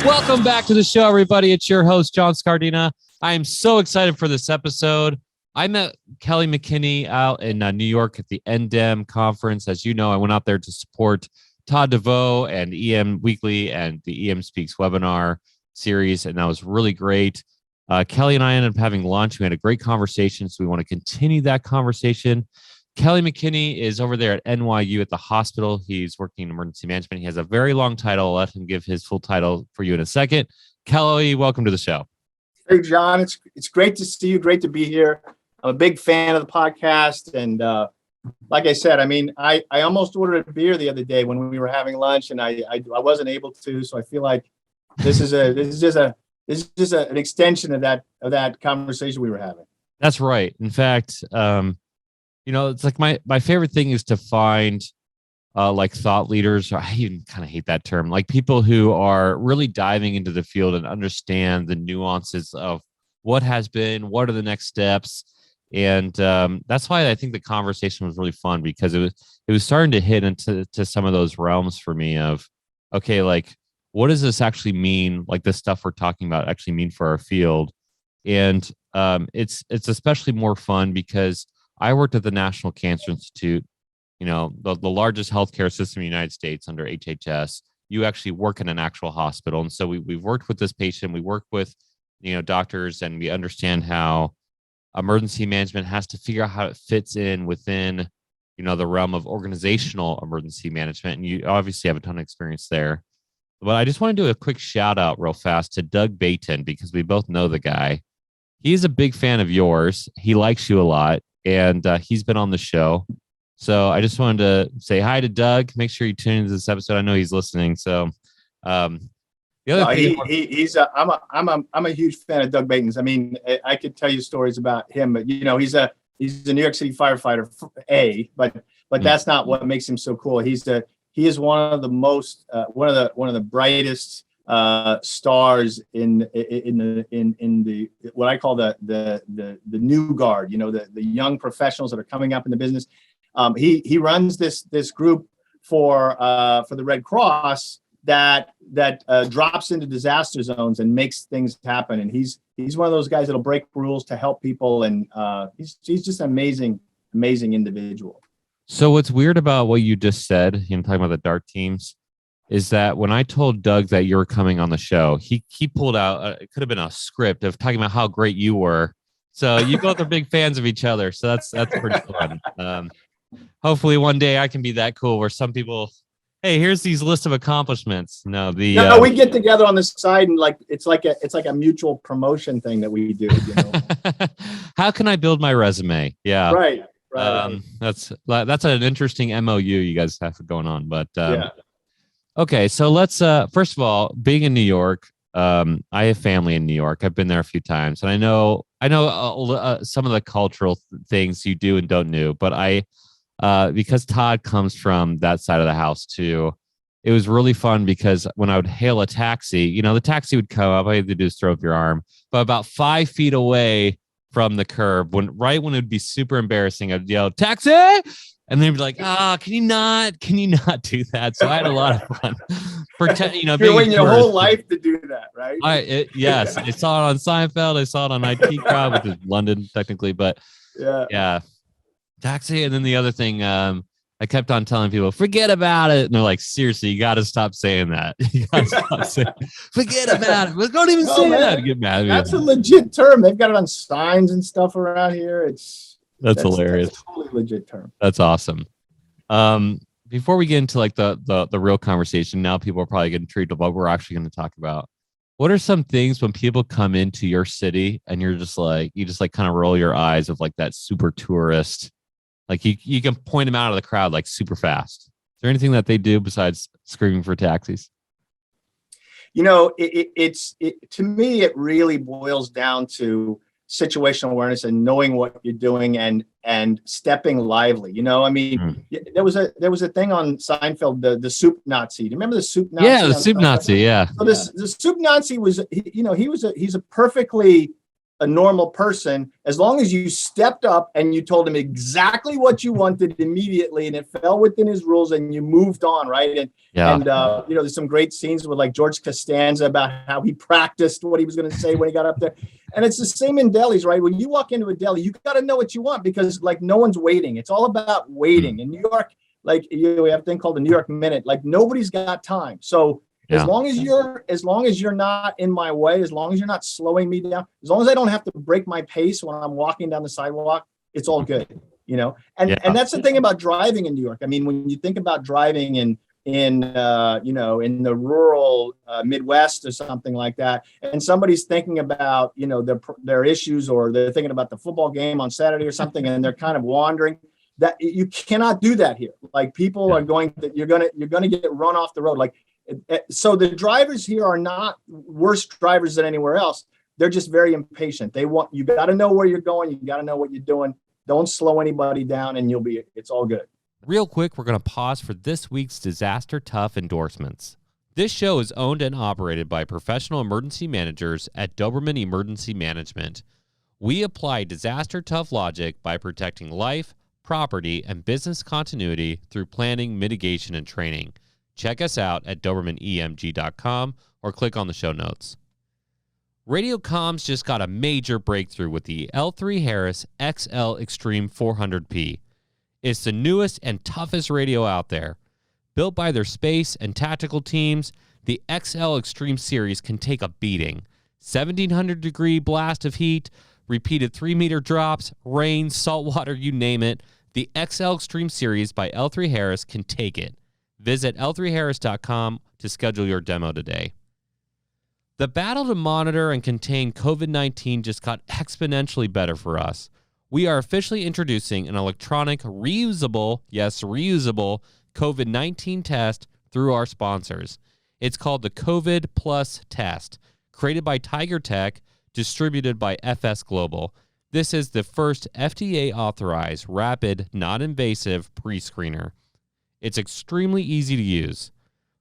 Welcome back to the show, everybody. It's your host, John Scardina. I am so excited for this episode. I met Kelly McKinney out in New York at the NDEM conference. As you know, I went out there to support Todd DeVoe and EM Weekly and the EM Speaks webinar series, and that was really great. Kelly and I ended up having lunch. We had a great conversation, so we want to continue that conversation. Kelly McKinney is over there at NYU at the hospital. He's working in emergency management. He has a very long title. I'll let him give his full title for you in a second. Kelly, welcome to the show. Hey, John. It's great to see you. Great to be here. I'm a big fan of the podcast. And like I said, I mean, I almost ordered a beer the other day when we were having lunch, and I wasn't able to. So I feel like this is just an extension of that conversation we were having. That's right. In fact, it's like my favorite thing is to find like thought leaders. I even kind of hate that term, like people who are really diving into the field and understand the nuances of what has been, what are the next steps. And that's why I think the conversation was really fun, because it was starting to hit into some of those realms for me of, okay, like, what does this actually mean? Like the stuff we're talking about actually mean for our field. And it's especially more fun because I worked at the National Cancer Institute, the largest healthcare system in the United States under HHS. You actually work in an actual hospital. And so we've worked with this patient. We work with, doctors, and we understand how emergency management has to figure out how it fits in within, the realm of organizational emergency management. And you obviously have a ton of experience there. But I just want to do a quick shout out real fast to Doug Bayton, because we both know the guy. He's a big fan of yours. He likes you a lot. And he's been on the show. So I just wanted to say hi to Doug. Make sure you tune into this episode. I know he's listening. So the other thing, I'm a huge fan of Doug Bayton's. I mean, I could tell you stories about him, but he's a New York City firefighter, but that's not what makes him so cool. He is one of the most one of the brightest stars in the what I call the new guard, the young professionals that are coming up in the business. He runs this group for the Red Cross that drops into disaster zones and makes things happen. And he's one of those guys that'll break rules to help people, and he's just an amazing individual. So what's weird about what you just said, talking about the DART teams, is that when I told Doug that you were coming on the show, he pulled out, it could have been a script of talking about how great you were. So you both are big fans of each other. So that's pretty fun. Hopefully one day I can be that cool where some people, hey, here's these list of accomplishments. No, we get together on the side and it's like a mutual promotion thing that we do. How can I build my resume? Yeah. Right. That's an interesting MOU you guys have going on, but yeah. Okay, so let's first of all, being in New York, I have family in New York. I've been there a few times, and I know some of the cultural things you do and don't do. But because Todd comes from that side of the house too, it was really fun because when I would hail a taxi, the taxi would come up. All you had to do is throw up your arm, but about 5 feet away from the curb, when it would be super embarrassing, I'd yell, "Taxi!" And they'd be like, can you not do that? So I had a lot of fun. You're waiting your whole life to do that, right? Yes. I saw it on Seinfeld. I saw it on IT Crowd, which is London technically, but yeah. Taxi. And then the other thing, I kept on telling people, forget about it. And they're like, seriously, you got to stop saying that. You got to stop saying, forget about it. Don't even say that. Get mad at me. That's a legit term. They've got it on signs and stuff around here. That's hilarious. That's a totally legit term. That's awesome. Before we get into like the real conversation, now people are probably getting intrigued about what we're actually going to talk about. What are some things when people come into your city and you just kind of roll your eyes of like that super tourist, like you can point them out of the crowd like super fast? Is there anything that they do besides screaming for taxis? To me, it really boils down to situational awareness and knowing what you're doing and stepping lively. There was a thing on Seinfeld, the soup Nazi. Do you remember the soup Nazi? Yeah, the soup Nazi. Yeah. So the soup Nazi was, he's a perfectly a normal person, as long as you stepped up and you told him exactly what you wanted immediately, and it fell within his rules, and you moved on, right? And there's some great scenes with like George Costanza about how he practiced what he was going to say when he got up there. And it's the same in delis, right? When you walk into a deli, you got to know what you want, because like no one's waiting. It's all about waiting. In New York, like we have a thing called the New York Minute. Like nobody's got time. So as long as you're not in my way, as long as you're not slowing me down, as long as I don't have to break my pace when I'm walking down the sidewalk, it's all good, And that's the thing about driving in New York. I mean, when you think about driving in the rural Midwest or something like that, and somebody's thinking about their issues, or they're thinking about the football game on Saturday or something, and they're kind of wandering. That you cannot do that here. Like people are you're gonna get run off the road. Like. So the drivers here are not worse drivers than anywhere else. They're just very impatient. You got to know where you're going. You got to know what you're doing. Don't slow anybody down, and it's all good. Real quick, we're going to pause for this week's Disaster Tough endorsements. This show is owned and operated by professional emergency managers at Doberman Emergency Management. We apply disaster tough logic by protecting life, property, and business continuity through planning, mitigation, and training. Check us out at DobermanEMG.com or click on the show notes. Radio comms just got a major breakthrough with the L3 Harris XL Extreme 400P. It's the newest and toughest radio out there. Built by their space and tactical teams, the XL Extreme series can take a beating. 1,700-degree blast of heat, repeated 3-meter drops, rain, salt water, you name it. The XL Extreme series by L3 Harris can take it. Visit L3Harris.com to schedule your demo today. The battle to monitor and contain COVID-19 just got exponentially better for us. We are officially introducing an electronic, reusable COVID-19 test through our sponsors. It's called the COVID Plus Test, created by Tiger Tech, distributed by FS Global. This is the first FDA-authorized, rapid, non-invasive pre-screener. It's extremely easy to use.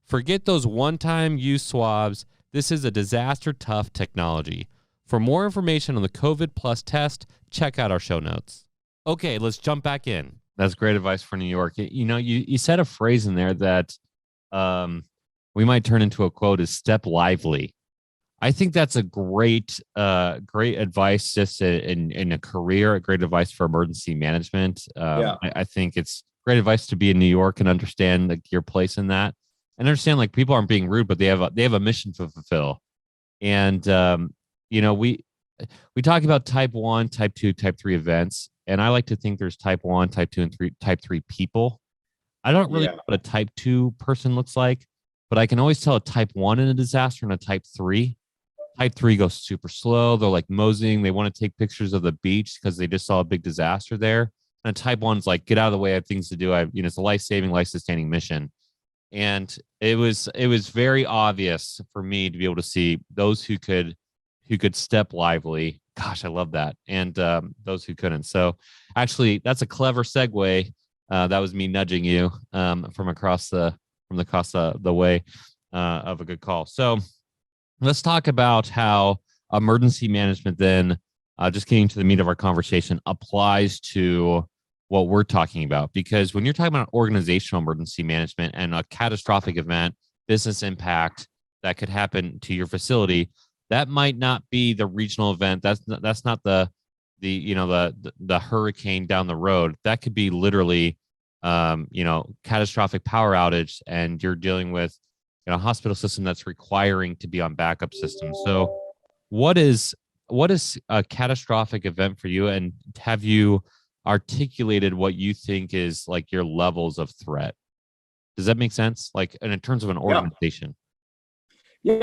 Forget those one-time use swabs. This is a disaster-tough technology. For more information on the COVID Plus test, check out our show notes. Okay, let's jump back in. That's great advice for New York. You said a phrase in there that we might turn into a quote is step lively. I think that's a great advice just in a career, a great advice for emergency management. I think it's great advice to be in New York and understand like your place in that, and understand like people aren't being rude, but they have a mission to fulfill. And we talk about type 1, type 2, type 3 events, and I like to think there's type 1, type 2, and type 3 people. I don't really know what a type 2 person looks like, but I can always tell a type 1 in a disaster and a type 3. Type 3 goes super slow. They're like moseying. They want to take pictures of the beach because they just saw a big disaster there. And type 1's like, get out of the way. I have things to do. It's a life-saving, life-sustaining mission. And it was very obvious for me to be able to see those who could step lively. Gosh, I love that. And those who couldn't. So actually, that's a clever segue. That was me nudging you from across the way of a good call. So let's talk about how emergency management then, just getting to the meat of our conversation, applies to what we're talking about. Because when you're talking about organizational emergency management and a catastrophic event, business impact that could happen to your facility, that might not be the regional event. That's not the hurricane down the road. That could be literally catastrophic power outage, and you're dealing with a hospital system that's requiring to be on backup systems. So what is a catastrophic event for you, and have you articulated what you think is like your levels of threat? Does that make sense? Like, and in terms of an organization? There's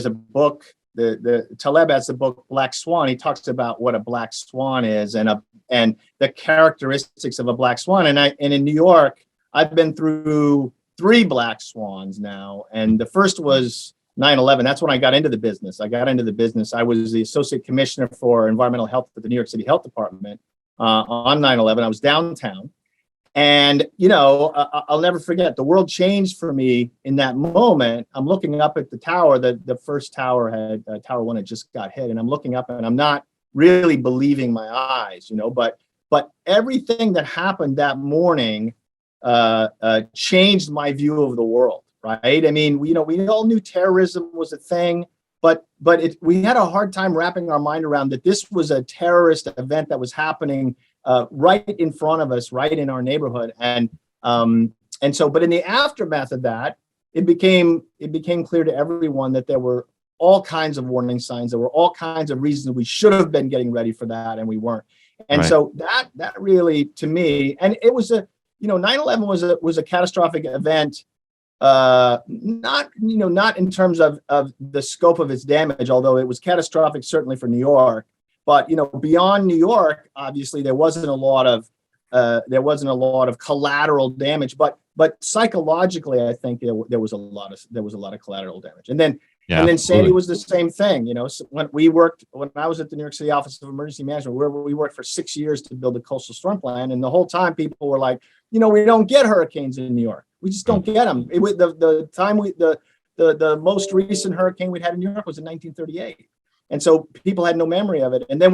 a book, the Taleb has the book Black Swan. He talks about what a black swan is and the characteristics of a black swan. And in New York, I've been through 3 black swans now. And the first was 9/11. That's when I got into the business. I was the associate commissioner for environmental health at the New York City Health Department on 9/11. I was downtown. And, I'll never forget, the world changed for me in that moment. I'm looking up at the tower, the first tower Tower 1 had just got hit. And I'm looking up and I'm not really believing my eyes, but everything that happened that morning changed my view of the world, right? I mean, we all knew terrorism was a thing, but we had a hard time wrapping our mind around that this was a terrorist event that was happening right in front of us, right in our neighborhood. And so, but in the aftermath of that, it became clear to everyone that there were all kinds of warning signs. There were all kinds of reasons we should have been getting ready for that, and we weren't. And Right. so that really, to me, and it was 9/11 was a catastrophic event. Not in terms of the scope of its damage, although it was catastrophic certainly for New York. But beyond New York, obviously there wasn't a lot of collateral damage. But psychologically, I think there was a lot of collateral damage. And then Sandy was the same thing. So when I was at the New York City Office of Emergency Management, we worked for 6 years to build a coastal storm plan, and the whole time people were like, we don't get hurricanes in New York. We just don't get them. The most recent hurricane we'd had in New York was in 1938. And so people had no memory of it. And then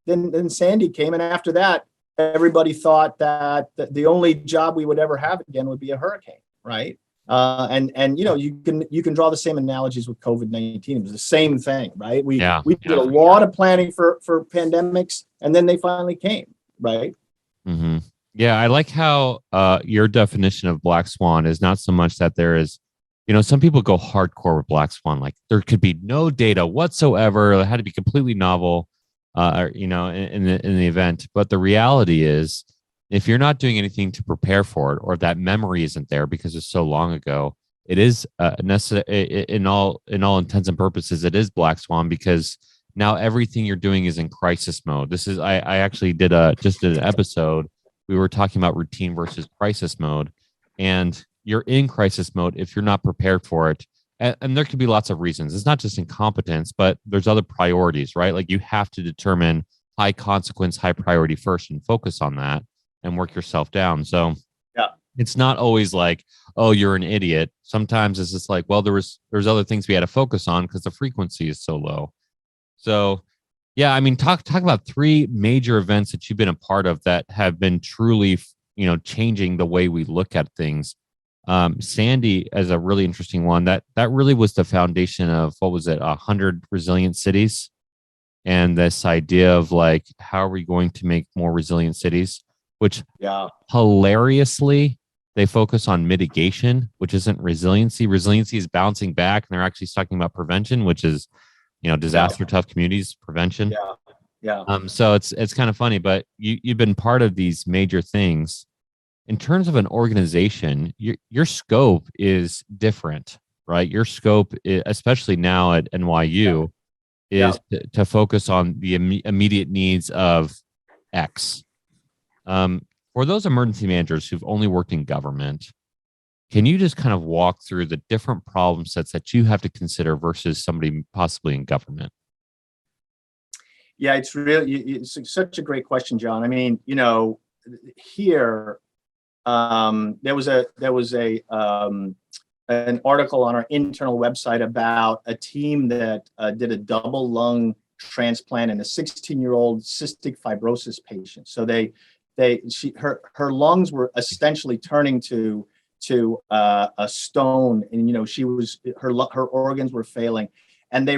then Sandy came. And after that, everybody thought that the only job we would ever have again would be a hurricane. Right. You can draw the same analogies with COVID-19. It was the same thing. Right. We did a lot of planning for pandemics, and then they finally came. Right. Mm-hmm. Yeah, I like how your definition of black swan is not so much that there is, some people go hardcore with black swan, like there could be no data whatsoever. It had to be completely novel, in the event. But the reality is, if you're not doing anything to prepare for it, or if that memory isn't there because it's so long ago, it is necessary in all intents and purposes. It is black swan because now everything you're doing is in crisis mode. This is I actually did an episode. We were talking about routine versus crisis mode, and you're in crisis mode if you're not prepared for it. And there could be lots of reasons. It's not just incompetence, but there's other priorities, right? Like you have to determine high consequence, high priority first and focus on that and work yourself down. So it's not always like, oh, you're an idiot. Sometimes it's just like, well, there's other things we had to focus on because the frequency is so low. So yeah, I mean, talk about three major events that you've been a part of that have been truly, changing the way we look at things. Sandy is a really interesting one. That really was the foundation of, what was it, 100 resilient cities, and this idea of like, how are we going to make more resilient cities? Which hilariously, they focus on mitigation, which isn't resiliency. Resiliency is bouncing back, and they're actually talking about prevention, which is disaster tough communities prevention. So it's kind of funny, but you've been part of these major things. In terms of an organization, your scope is different, right? Your scope, especially now at NYU, is to focus on the immediate needs of X. For those emergency managers who've only worked in government, can you just kind of walk through the different problem sets that you have to consider versus somebody possibly in government? Yeah, it's such a great question, John. I mean, here there was an article on our internal website about a team that did a double lung transplant in a 16-year-old cystic fibrosis patient. So her lungs were essentially turning to a stone, and her organs were failing, and they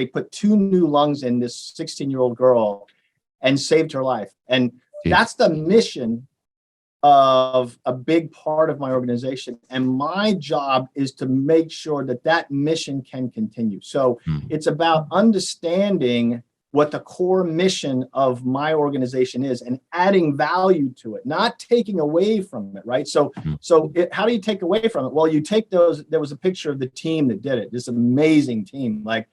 put 2 new lungs in this 16-year-old girl and saved her life. And that's the mission of a big part of my organization, and my job is to make sure that mission can continue. So it's about understanding what the core mission of my organization is and adding value to it, not taking away from it, right? So how do you take away from it? Well, you take those. There was a picture of the team that did it. This amazing team, I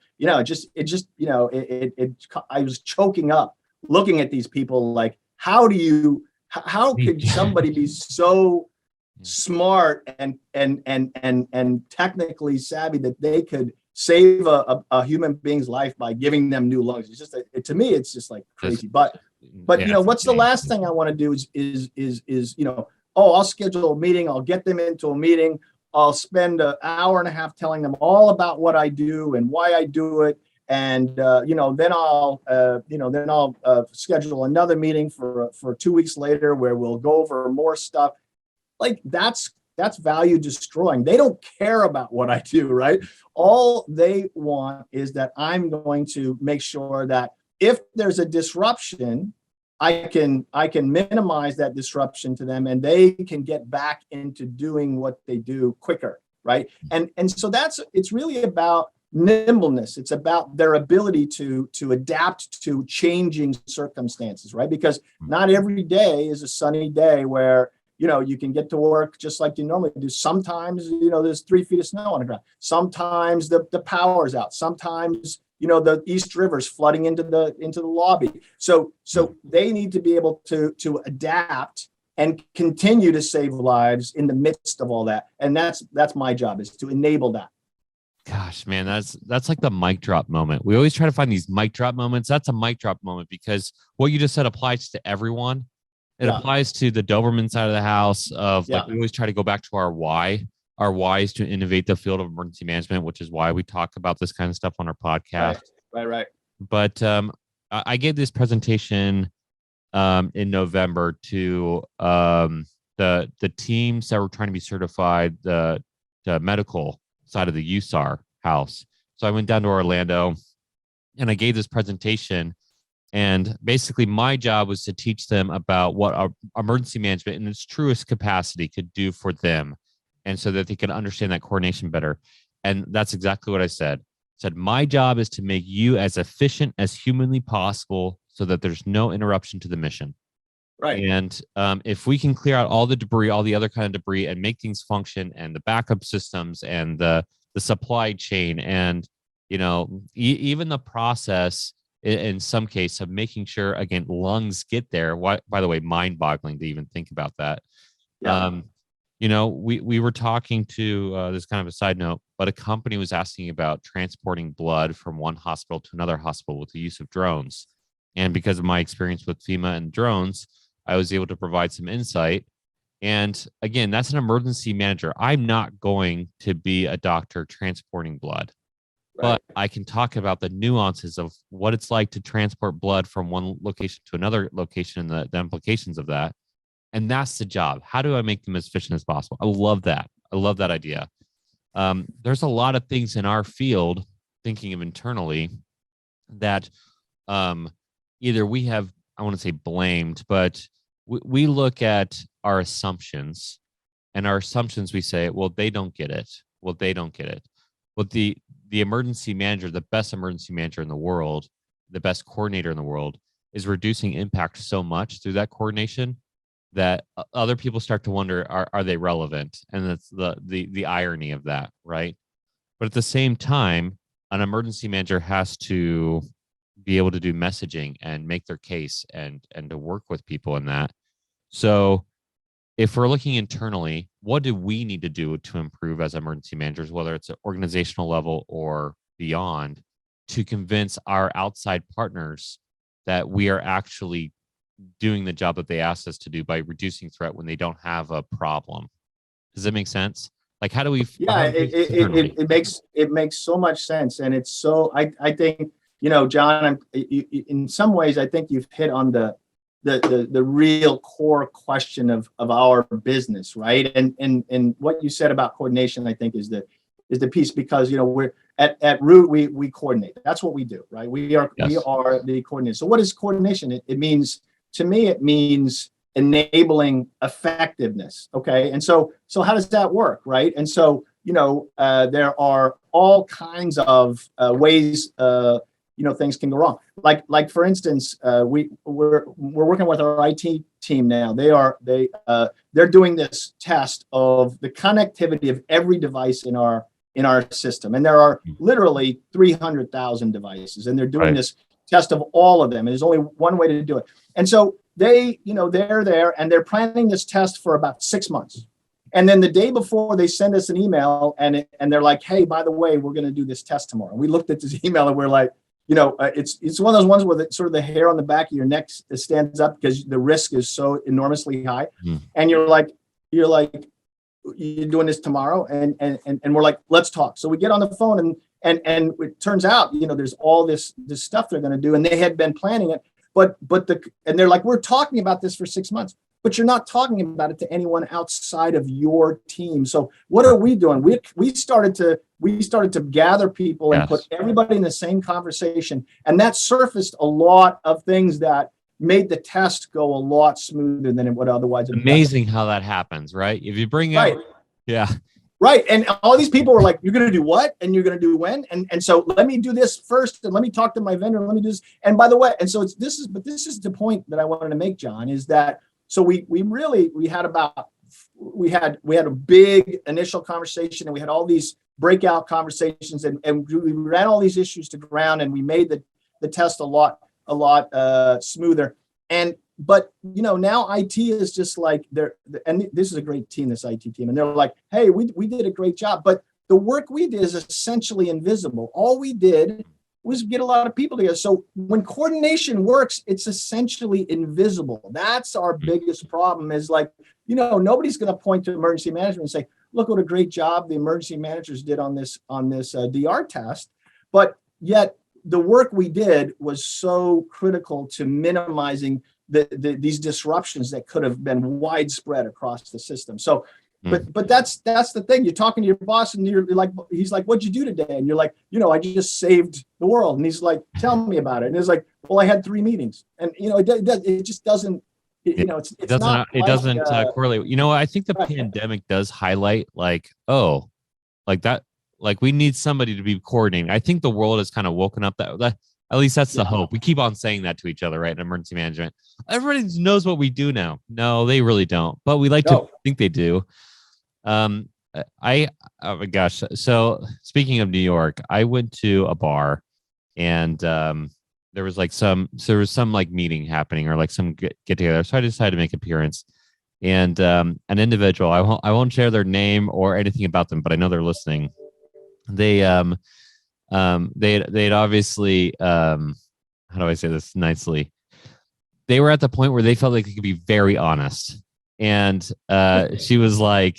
was choking up looking at these people. Like, how could somebody be so smart and technically savvy that they could save a human being's life by giving them new lungs? It's just, to me, it's just like crazy. But But what's the last thing I want to do is oh, I'll schedule a meeting. I'll get them into a meeting. I'll spend an hour and a half telling them all about what I do and why I do it. And, then I'll schedule another meeting for 2 weeks later where we'll go over more stuff. Like that's value destroying. They don't care about what I do, right? All they want is that I'm going to make sure that if there's a disruption, I can minimize that disruption to them, and they can get back into doing what they do quicker, right? And so it's really about nimbleness. It's about their ability to adapt to changing circumstances, right? Because not every day is a sunny day where you can get to work just like you normally do. Sometimes there's 3 feet of snow on the ground. Sometimes the power's out. Sometimes the East River's flooding into the lobby. So they need to be able to adapt and continue to save lives in the midst of all that. And that's my job, is to enable that. Gosh, man, that's like the mic drop moment. We always try to find these mic drop moments. That's a mic drop moment because what you just said applies to everyone. It applies to the Doberman side of the house of like, we always try to go back to our why. Our why is to innovate the field of emergency management, which is why we talk about this kind of stuff on our podcast. Right. But I gave this presentation in November to the teams that were trying to be certified, the medical side of the USAR house. So I went down to Orlando and I gave this presentation. And basically, my job was to teach them about what our emergency management in its truest capacity could do for them, and so that they can understand that coordination better. And that's exactly what I said. I said, my job is to make you as efficient as humanly possible so that there's no interruption to the mission. Right. And if we can clear out all the debris, all the other kind of debris, and make things function, and the backup systems and the supply chain, and even the process in some case of making sure, again, lungs get there. Why, by the way, mind-boggling to even think about that. We were talking to this kind of a side note, but a company was asking about transporting blood from one hospital to another hospital with the use of drones. And because of my experience with FEMA and drones, I was able to provide some insight. And again, that's an emergency manager. I'm not going to be a doctor transporting blood. But I can talk about the nuances of what it's like to transport blood from one location to another location and the implications of that. And that's the job. How do I make them as efficient as possible? I love that. I love that idea. There's a lot of things in our field, thinking of internally, that either we have, I want to say blamed, but we look at our assumptions, and our assumptions, we say, well, they don't get it. Well, they don't get it. Well, the emergency manager, the best emergency manager in the world, the best coordinator in the world, is reducing impact so much through that coordination that other people start to wonder, are they relevant? And that's the irony of that, right? But at the same time, an emergency manager has to be able to do messaging and make their case and to work with people in that. So if we're looking internally, what do we need to do to improve as emergency managers, whether it's at organizational level or beyond, to convince our outside partners that we are actually doing the job that they asked us to do by reducing threat when they don't have a problem? Does that make sense? Like, how do we? It makes so much sense, and it's so. I think John. In some ways, I think you've hit on the real core question of our business, right? And what you said about coordination, I think, is the piece, because we're at Root, we coordinate. That's what we do, right? We are the coordinator. So what is coordination? It means, to me, it means enabling effectiveness. Okay. And so how does that work? Right. And so, there are all kinds of ways, things can go wrong. Like for instance, we're working with our IT team now. They're doing this test of the connectivity of every device in our system. And there are literally 300,000 devices, and they're doing this test of all of them. And there's only one way to do it. And so they're there and they're planning this test for about 6 months. And then the day before, they send us an email and they're like, hey, by the way, we're going to do this test tomorrow. And we looked at this email and we're like, it's one of those ones where sort of the hair on the back of your neck stands up because the risk is so enormously high. And you're like, you're doing this tomorrow. And we're like, let's talk. So we get on the phone and it turns out, there's all this stuff they're going to do. And they had been planning it, and they're like, we're talking about this for 6 months, but you're not talking about it to anyone outside of your team. So what are we doing? We started to gather people and put everybody in the same conversation. And that surfaced a lot of things that made the test go a lot smoother than it would otherwise have been. Amazing how that happens, right? If you bring out, Right. And all these people were like, you're going to do what? And you're going to do when? And so let me do this first. And let me talk to my vendor. And let me do this. And by the way, and so this is the point that I wanted to make, John, is that, so we had a big initial conversation, and we had all these breakout conversations, and we ran all these issues to ground, and we made the test a lot smoother. But now IT is just like and this is a great team, this IT team, and they're like, hey, we did a great job, but the work we did is essentially invisible. All we did was get a lot of people together. So when coordination works, it's essentially invisible. That's our biggest problem, is like, nobody's going to point to emergency management and say, look what a great job the emergency managers did on this DR test. But yet the work we did was so critical to minimizing these disruptions that could have been widespread across the system. So, but that's the thing. You're talking to your boss, and you're like, he's like, "What'd you do today?" And you're like, I just saved the world. And he's like, "Tell me about it." And it's like, "Well, I had 3 meetings," and it just doesn't. It doesn't correlate. I think the pandemic does highlight like that. Like, we need somebody to be coordinating. I think the world has kind of woken up that at least that's the hope. We keep on saying that to each other, right? In emergency management, everybody knows what we do now. No, they really don't, but we like to think they do. Oh my gosh. So speaking of New York, I went to a bar, and there was some like meeting happening, or like some get together. So I decided to make an appearance, and an individual, I won't share their name or anything about them, but I know they're listening. They'd obviously, how do I say this nicely? They were at the point where they felt like they could be very honest. And she was like,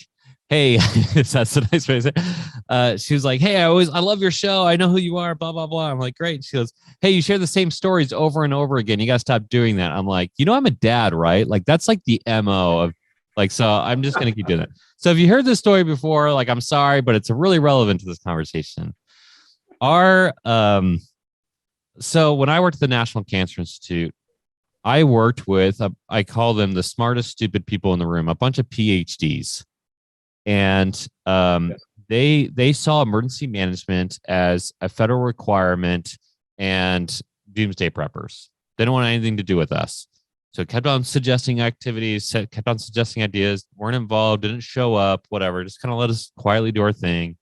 hey, that's a nice way to say. She was like, hey, I love your show. I know who you are, blah, blah, blah. I'm like, great. She goes, hey, you share the same stories over and over again. You got to stop doing that. I'm like, I'm a dad, right? Like, that's like the MO of like, so I'm just going to keep doing it. So if you heard this story before, like, I'm sorry, but it's really relevant to this conversation. So when I worked at the National Cancer Institute, I worked with, I call them the smartest, stupid people in the room, a bunch of PhDs. And they saw emergency management as a federal requirement and doomsday preppers. They don't want anything to do with us. So kept on suggesting activities, kept on suggesting ideas, weren't involved, didn't show up, whatever, just kind of let us quietly do our thing.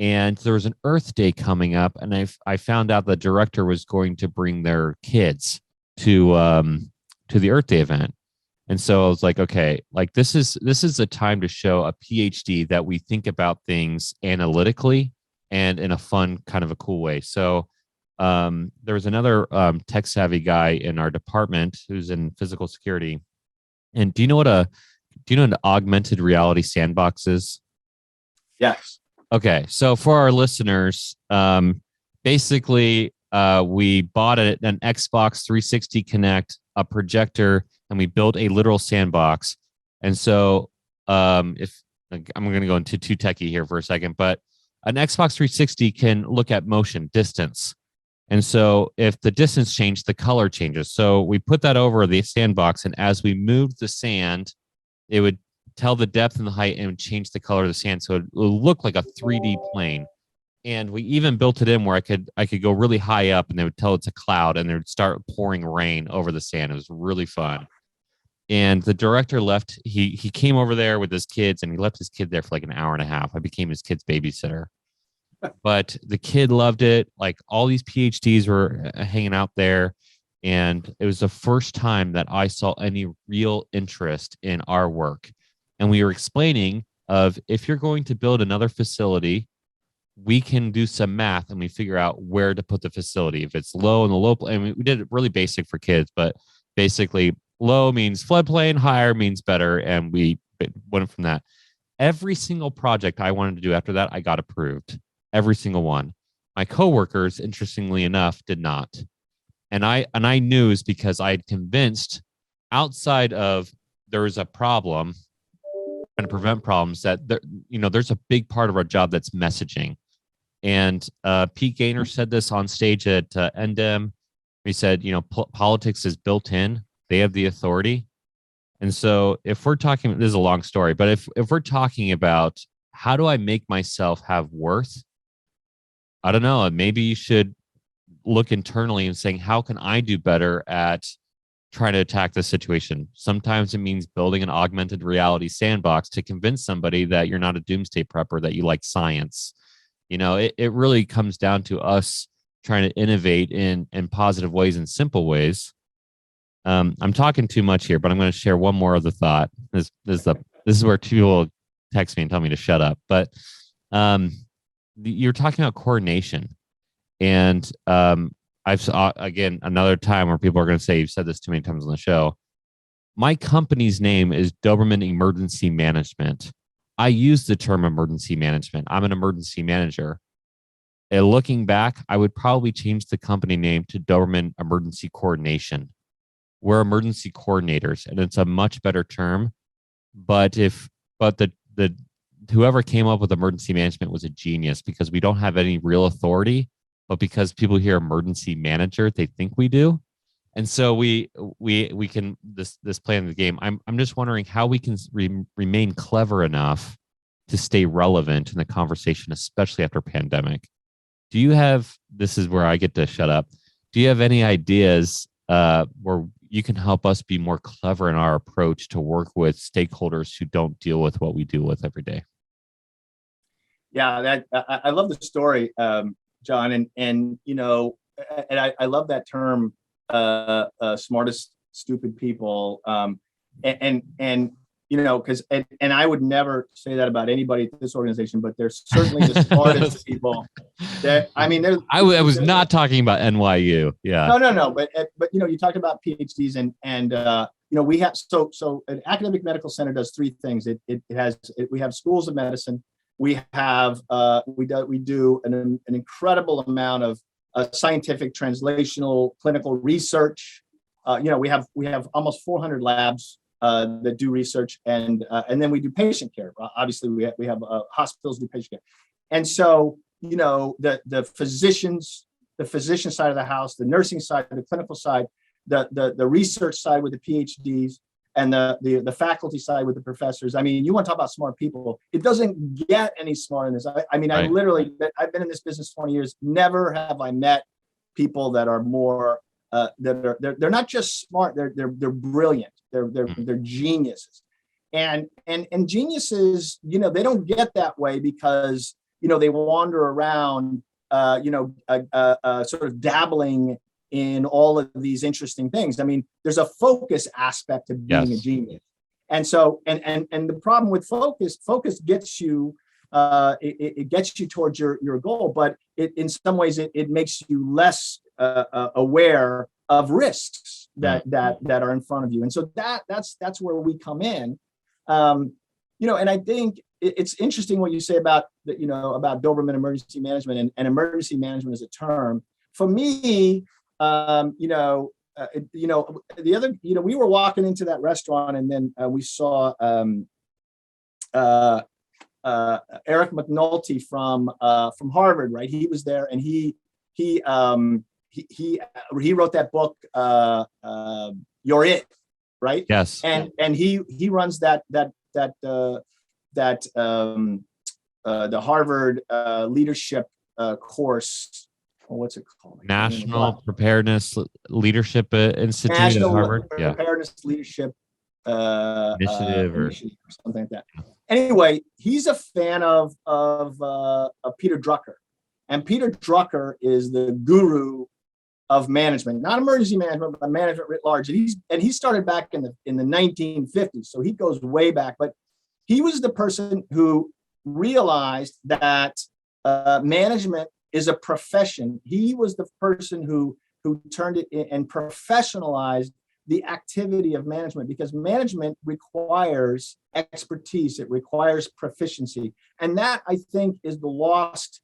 And there was an Earth Day coming up, and I found out the director was going to bring their kids to the Earth Day event. And so I was like, okay, like this is a time to show a PhD that we think about things analytically and in a fun, kind of a cool way. So there was another tech savvy guy in our department who's in physical security. And do you know what an augmented reality sandbox is? Yes. Okay, so for our listeners, basically, we bought an Xbox 360 Connect, a projector, and we built a literal sandbox. And so, if I'm going to go into too techie here for a second, but an Xbox 360 can look at motion, distance. And so if the distance changed, the color changes. So we put that over the sandbox, and as we moved the sand, it would tell the depth and the height and change the color of the sand. So it would look like a 3D plane. And we even built it in where I could go really high up, and they would tell it's a cloud, and they would start pouring rain over the sand. It was really fun. And the director left. He came over there with his kids, and he left his kid there for like an hour and a half. I became his kid's babysitter. But the kid loved it. Like, all these PhDs were hanging out there. And it was the first time that I saw any real interest in our work. And we were explaining of, if you're going to build another facility, we can do some math and we figure out where to put the facility. If it's low in the low, and we did it really basic for kids, but basically low means floodplain, higher means better. And we went from that. Every single project I wanted to do after that, I got approved. Every single one. My coworkers, interestingly enough, did not. And I knew is because I had convinced outside of there is a problem and prevent problems that there, there's a big part of our job that's messaging. And Pete Gaynor said this on stage at NDEM. He said, politics is built in. They have the authority. And so if we're talking, this is a long story, but if we're talking about how do I make myself have worth, I don't know, maybe you should look internally and saying, how can I do better at trying to attack the situation? Sometimes it means building an augmented reality sandbox to convince somebody that you're not a doomsday prepper, that you like science. It really comes down to us trying to innovate in positive ways and simple ways. I'm talking too much here, but I'm going to share one more other thought. This is where two people text me and tell me to shut up. But you're talking about coordination, and I've saw again another time where people are going to say, you've said this too many times on the show. My company's name is Doberman Emergency Management. I use the term emergency management. I'm an emergency manager. And looking back, I would probably change the company name to Doberman Emergency Coordination. We're emergency coordinators, and it's a much better term. But the whoever came up with emergency management was a genius, because we don't have any real authority, but because people hear emergency manager, they think we do. And so we can this play in the game. I'm just wondering how we can remain clever enough to stay relevant in the conversation, especially after pandemic. Do you have, this is where I get to shut up. Do you have any ideas where you can help us be more clever in our approach to work with stakeholders who don't deal with what we deal with every day? Yeah, I love the story, John, and I love that term, smartest stupid people, because I would never say that about anybody at this organization, but they're certainly the smartest people. I was not talking about NYU. Yeah. No. But you talked about PhDs and we have so an academic medical center does three things. We have schools of medicine. We have we do an incredible amount of scientific, translational, clinical research. We have almost 400 labs that do research, and then we do patient care. Obviously, we have hospitals do patient care, and so the physicians, the physician side of the house, the nursing side, the clinical side, the research side with the PhDs, and the faculty side with the professors. You want to talk about smart people? It doesn't get any smarter than this. Right. I've been in this business 20 years. Never have I met people that are more they're not just smart. They're brilliant. They're geniuses, and geniuses. They don't get that way because they wander around, sort of dabbling in all of these interesting things. There's a focus aspect to being a genius. And so, and the problem with focus gets you, it gets you towards your goal, but in some ways it makes you less aware of risks that are in front of you. And so that's where we come in. And I think it's interesting what you say about Doberman emergency management and emergency management as a term. For me, the other, we were walking into that restaurant, and then we saw Eric McNulty from Harvard, right? He was there, and he wrote that book, You're It, right? Yes. And he runs the Harvard leadership course. What's it called? National Preparedness Leadership Institute at Harvard. Preparedness Leadership Initiative or something like that. Anyway, he's a fan of Peter Drucker, and Peter Drucker is the guru of management, not emergency management, but management writ large. And he started back in the 1950s, so he goes way back. But he was the person who realized that management is a profession. He was the person who turned it in and professionalized the activity of management, because management requires expertise, it requires proficiency, and that, I think, is the lost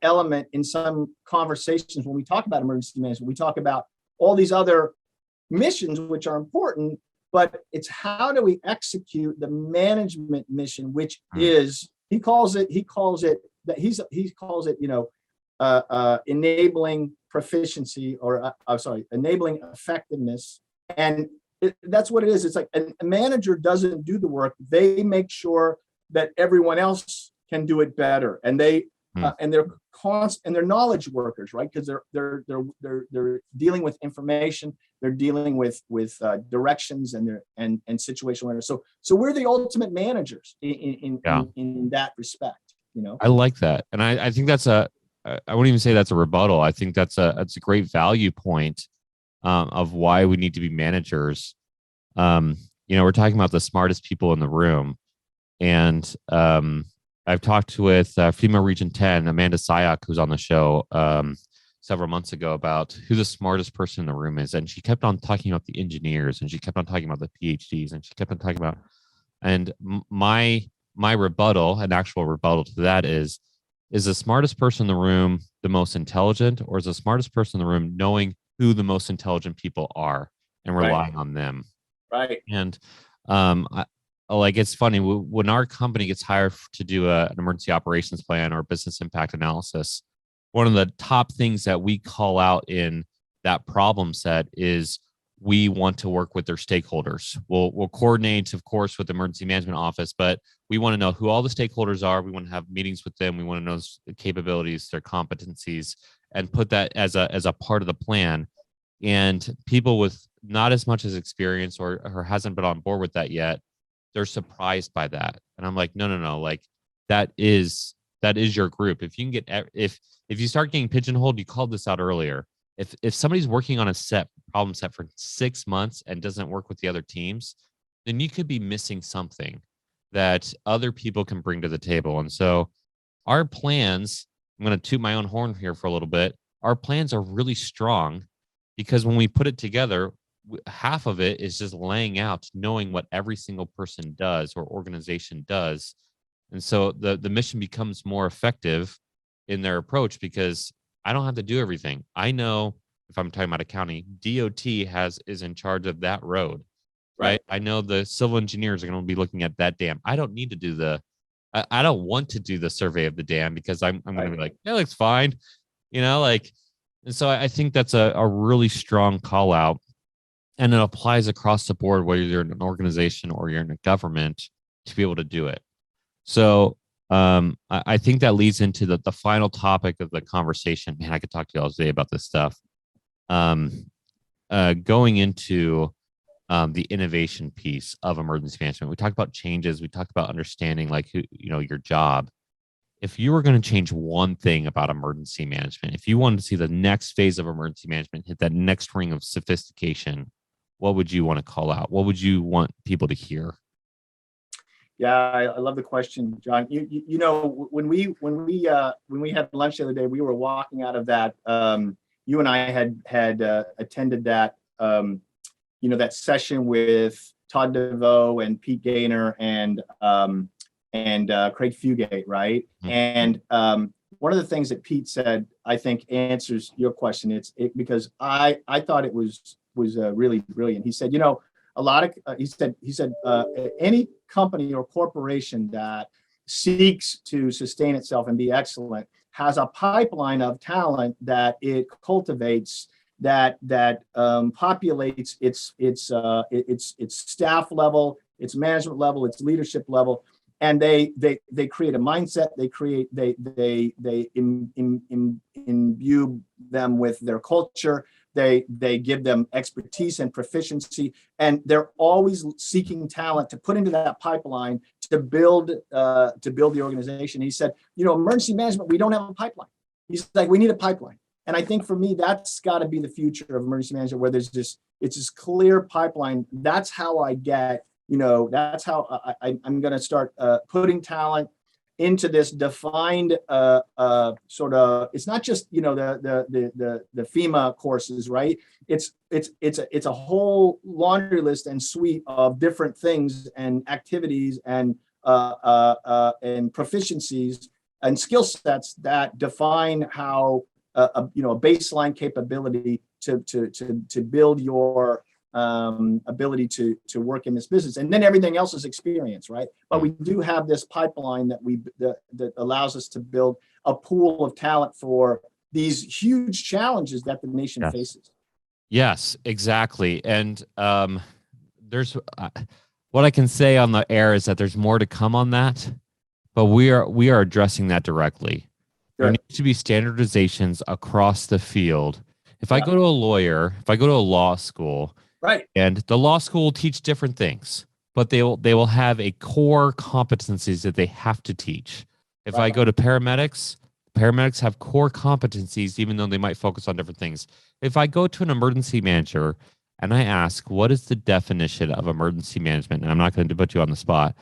element in some conversations when we talk about emergency management. We talk about all these other missions, which are important, but it's how do we execute the management mission, which is, he calls it, enabling proficiency, or enabling effectiveness. And that's what it is. It's like a manager doesn't do the work. They make sure that everyone else can do it better. And they're knowledge workers, right? Because they're dealing with information, they're dealing with directions and situational awareness. So we're the ultimate managers in that respect. I like that, and I think that's I wouldn't even say that's a rebuttal. I think that's a great value point of why we need to be managers. We're talking about the smartest people in the room, and I've talked with FEMA Region 10, Amanda Sayak, who's on the show several months ago, about who the smartest person in the room is, and she kept on talking about the engineers, and she kept on talking about the PhDs, and she kept on talking about, and my rebuttal, an actual rebuttal to that is the smartest person in the room the most intelligent, or is the smartest person in the room knowing who the most intelligent people are and relying on them? Right. And it's funny, when our company gets hired to do an emergency operations plan or business impact analysis, one of the top things that we call out in that problem set is we want to work with their stakeholders. We'll coordinate, of course, with the emergency management office, but we want to know who all the stakeholders are. We want to have meetings with them. We want to know their capabilities, their competencies, and put that as a part of the plan. And people with not as much as experience or hasn't been on board with that yet, they're surprised by that. And I'm like, no, like that is your group. If you can get, if you start getting pigeonholed, you called this out earlier. If somebody's working on a problem set for 6 months and doesn't work with the other teams, then you could be missing something that other people can bring to the table. And so our plans, I'm going to toot my own horn here for a little bit. Our plans are really strong because when we put it together, half of it is just laying out, knowing what every single person does or organization does. And so the mission becomes more effective in their approach because I don't have to do everything. I know, if I'm talking about a county, DOT is in charge of that road, right? I know the civil engineers are going to be looking at that dam. I don't need to do I don't want to do the survey of the dam because I'm going to be like, that looks fine, and so I think that's a really strong call out, and it applies across the board, whether you're in an organization or you're in a government, to be able to do it. So I think that leads into the final topic of the conversation. Man, I could talk to you all day about this stuff. Going into the innovation piece of emergency management, we talked about changes. We talked about understanding, like, your job. If you were going to change one thing about emergency management, if you wanted to see the next phase of emergency management hit that next ring of sophistication, what would you want to call out? What would you want people to hear? Yeah, I love the question, John. When we had lunch the other day, we were walking out of that. You and I had attended that that session with Todd DeVoe and Pete Gaynor and Craig Fugate, right? Mm-hmm. And one of the things that Pete said, I think, answers your question. Because I thought it was really brilliant. He said, any company or corporation that seeks to sustain itself and be excellent has a pipeline of talent that it cultivates, that populates its staff level, its management level, its leadership level, and they create a mindset. They imbue them with their culture. They give them expertise and proficiency, and they're always seeking talent to put into that pipeline to build the organization. He said, emergency management, we don't have a pipeline. He's like, we need a pipeline. And I think for me, that's got to be the future of emergency management, where it's this clear pipeline. That's how I get, that's how I'm going to start putting talent into this defined sort of, it's not just, the FEMA courses, right? It's a whole laundry list and suite of different things and activities and proficiencies and skill sets that define how a baseline capability to build your ability to work in this business, and then everything else is experience, right? But we do have this pipeline that allows us to build a pool of talent for these huge challenges that the nation faces. Yes, exactly. And there's what I can say on the air is that there's more to come on that, but we are addressing that directly. There needs to be standardizations across the field. If I go to a lawyer, if I go to a law school, right, and the law school will teach different things, but they will have a core competencies that they have to teach. If I go to paramedics have core competencies, even though they might focus on different things. If I go to an emergency manager and I ask, what is the definition of emergency management? And I'm not going to put you on the spot.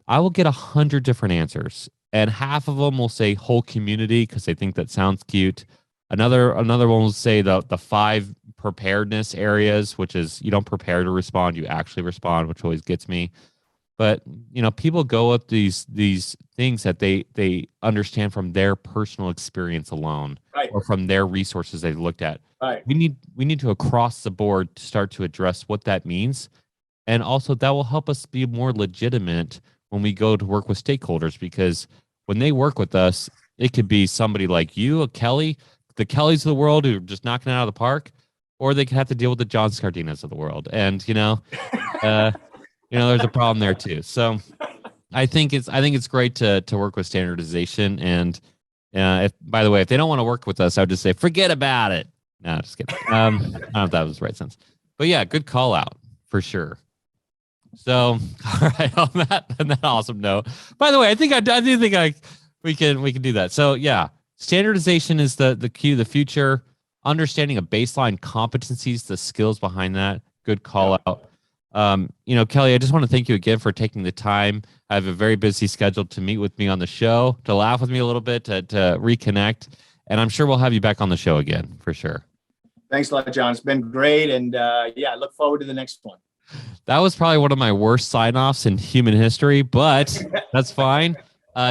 I will get 100 different answers. And half of them will say whole community because they think that sounds cute. Another one will say the 5 preparedness areas, which is you don't prepare to respond, you actually respond, which always gets me. But people go with these things that they understand from their personal experience alone, right, or from their resources they've looked at. Right. We need to across the board start to address what that means, and also that will help us be more legitimate when we go to work with stakeholders, because when they work with us, it could be somebody like you, a Kelly, the Kellys of the world who are just knocking it out of the park, or they could have to deal with the John Scardinas of the world. And, there's a problem there too. So I think it's great to work with standardization. And by the way, if they don't want to work with us, I would just say, forget about it. No, just kidding. I don't know if that was the right sense, but yeah, good call out for sure. So, all right, on that awesome note. By the way, I do think we can do that. So yeah, standardization is the key to the future. Understanding of baseline competencies, the skills behind that. Good call out. Kelly, I just want to thank you again for taking the time. I have a very busy schedule to meet with me on the show, to laugh with me a little bit, to reconnect, and I'm sure we'll have you back on the show again for sure. Thanks a lot, John. It's been great, and I look forward to the next one. That was probably one of my worst sign-offs in human history, but that's fine.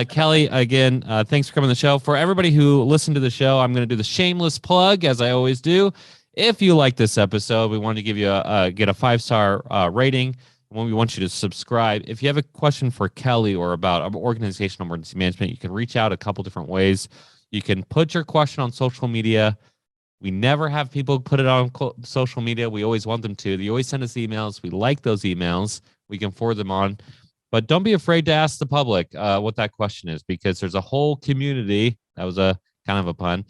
Kelly, again, thanks for coming on the show. For everybody who listened to the show, I'm going to do the shameless plug, as I always do. If you like this episode, we want to give you get a 5-star rating. We want you to subscribe. If you have a question for Kelly or about organizational emergency management, you can reach out a couple different ways. You can put your question on social media. We never have people put it on social media. We always want them to. They always send us emails. We like those emails. We can forward them on. But don't be afraid to ask the public what that question is, because there's a whole community. That was a kind of a pun.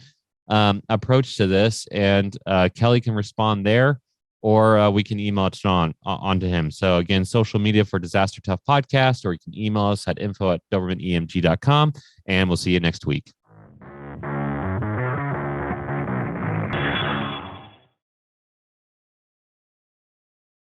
Approach to this, and Kelly can respond there, or we can email it on to him. So again, social media for Disaster Tough Podcast, or you can email us at info@dobermanemg.com, and we'll see you next week.